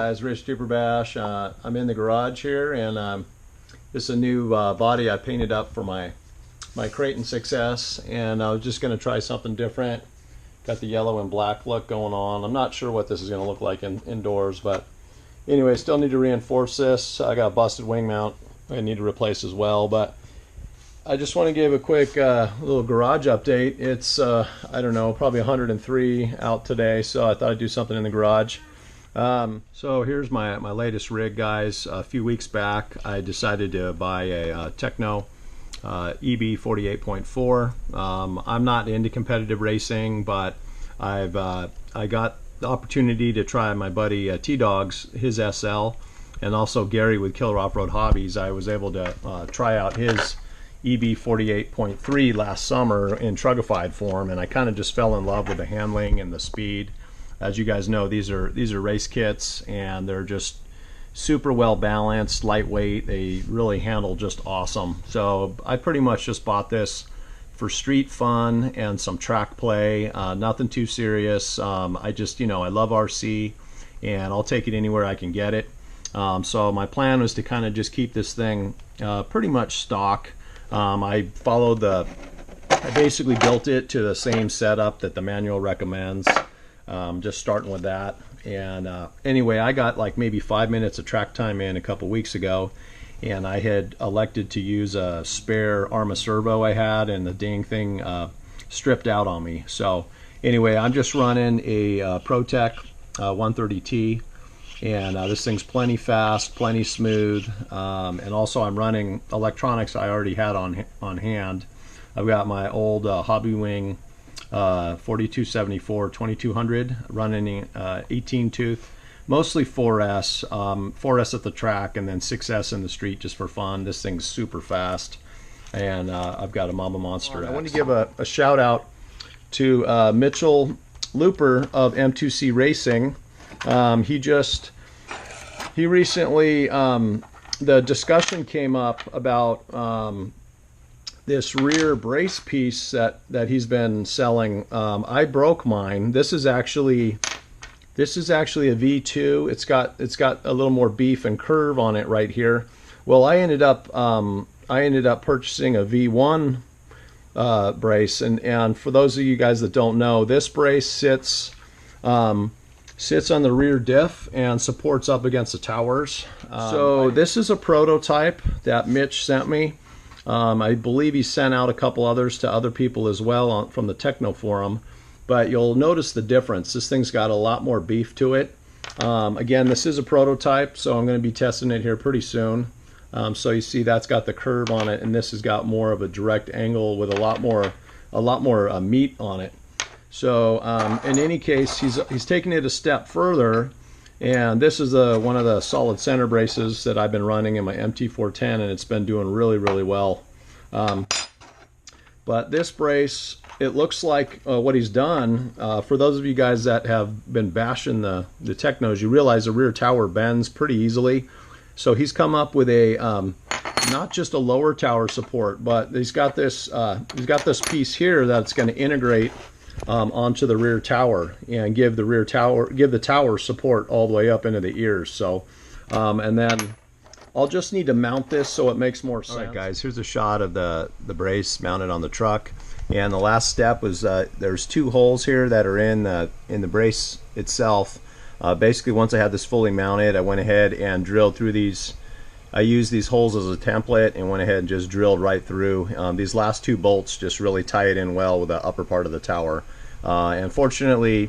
guys, Rich Duper Bash. I'm in the garage here, and this is a new body I painted up for my Creighton 6S, and I was just going to try something different. Got the yellow and black look going on. I'm not sure what this is going to look like indoors, but anyway, still need to reinforce this. I got a busted wing mount I need to replace as well, but I just want to give a quick little garage update. It's I don't know, probably 103 out today, so I thought I'd do something in the garage. So here's my latest rig, guys. A few weeks back I decided to buy a Tekno EB48.4. I'm not into competitive racing, but I got the opportunity to try my buddy T-Dog's, his SL, and also Gary with Killer Off-Road Hobbies. I was able to try out his EB48.3 last summer in trugified form, and I kind of just fell in love with the handling and the speed. As you guys know, these are race kits, and they're just super well balanced, lightweight. They really handle just awesome. So I pretty much just bought this for street fun and some track play. Nothing too serious. I just, I love RC, and I'll take it anywhere I can get it. So my plan was to kind of just keep this thing pretty much stock. I basically built it to the same setup that the manual recommends. Just starting with that, and anyway, I got like maybe 5 minutes of track time in a couple weeks ago, and I had elected to use a spare Arma servo I had, and the dang thing stripped out on me. So anyway, I'm just running a ProTech 130T, and this thing's plenty fast, plenty smooth, and also I'm running electronics I already had on hand. I've got my old Hobby Wing 4274 2200 running 18 tooth, mostly 4S, 4S at the track, and then 6S in the street just for fun. This thing's super fast, and I've got a Mama Monster. I want to give a shout out to Mitchell Looper of M2C Racing. He recently, the discussion came up about this rear brace piece that he's been selling. I broke mine. This is actually a V2. It's got a little more beef and curve on it right here. Well, I ended up purchasing a V1 brace, and for those of you guys that don't know, this brace sits on the rear diff and supports up against the towers. So this is a prototype that Mitch sent me. I believe he sent out a couple others to other people as well from the Tekno forum, but you'll notice the difference. This thing's got a lot more beef to it. Again, this is a prototype, so I'm going to be testing it here pretty soon. So you see that's got the curve on it, and this has got more of a direct angle with a lot more meat on it. So in any case, he's taking it a step further. And this is one of the solid center braces that I've been running in my MT410, and it's been doing really, really well. But this brace, it looks like what he's done, for those of you guys that have been bashing the Teknos, you realize the rear tower bends pretty easily. So he's come up with a, not just a lower tower support, but he's got this piece here that's going to integrate onto the rear tower and give the tower support all the way up into the ears. So and then I'll just need to mount this so it makes more sense. All right, guys, here's a shot of the brace mounted on the truck, and the last step was there's two holes here that are in the brace itself. Basically, once I had this fully mounted, I went ahead and drilled through these. I used these holes as a template and went ahead and just drilled right through. These last two bolts just really tie it in well with the upper part of the tower. And fortunately,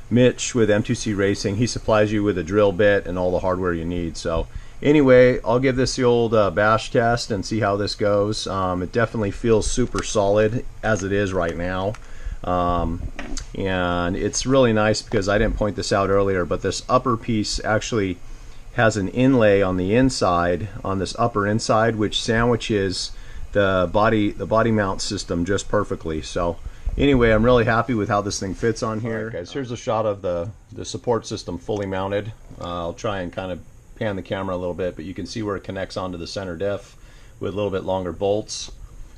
Mitch with M2C Racing, he supplies you with a drill bit and all the hardware you need. So anyway, I'll give this the old bash test and see how this goes. It definitely feels super solid as it is right now. And it's really nice because I didn't point this out earlier, but this upper piece actually has an inlay on the inside, on this upper inside, which sandwiches the body mount system just perfectly. So anyway, I'm really happy with how this thing fits on here. Right, guys, here's a shot of the support system fully mounted. I'll try and kind of pan the camera a little bit, but you can see where it connects onto the center diff with a little bit longer bolts,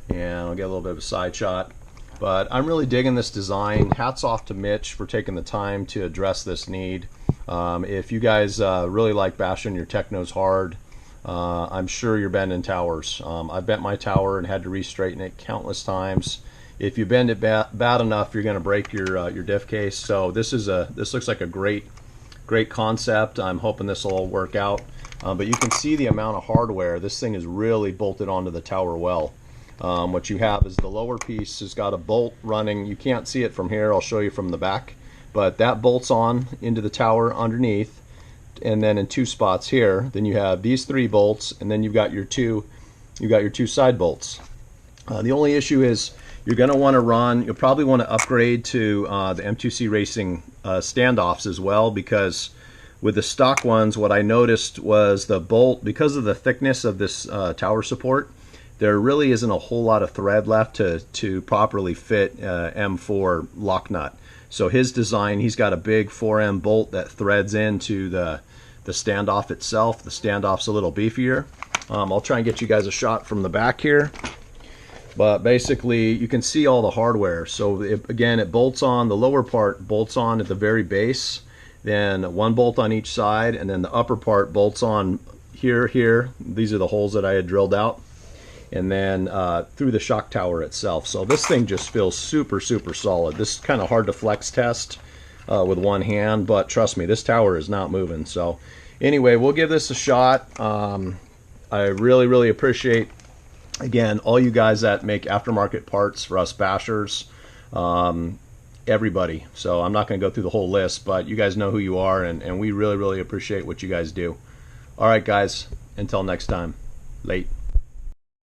and I'll get a little bit of a side shot. But I'm really digging this design. Hats off to Mitch for taking the time to address this need. If you guys really like bashing your Teknos hard, I'm sure you're bending towers. I've bent my tower and had to re-straighten it countless times. If you bend it bad enough, you're going to break your diff case. So this looks like a great concept. I'm hoping this will all work out. But you can see the amount of hardware. This thing is really bolted onto the tower well. What you have is the lower piece has got a bolt running. You can't see it from here. I'll show you from the back. But that bolts on into the tower underneath, and then in two spots here. Then you have these 3 bolts, and then you've got your two side bolts. The only issue is you're going to want to run. You'll probably want to upgrade to the M2C Racing standoffs as well, because with the stock ones, what I noticed was the bolt, because of the thickness of this tower support, there really isn't a whole lot of thread left to properly fit M4 lock nut. So his design, he's got a big 4M bolt that threads into the standoff itself. The standoff's a little beefier. I'll try and get you guys a shot from the back here. But basically, you can see all the hardware. So again, it bolts on, the lower part bolts on at the very base, then 1 bolt on each side, and then the upper part bolts on here. These are the holes that I had drilled out. And then through the shock tower itself. So this thing just feels super solid. This is kind of hard to flex test with one hand, but trust me, this tower is not moving. So anyway, we'll give this a shot. I really appreciate, again, all you guys that make aftermarket parts for us bashers, everybody. So I'm not going to go through the whole list, but you guys know who you are, and we really appreciate what you guys do. All right, guys, until next time, late.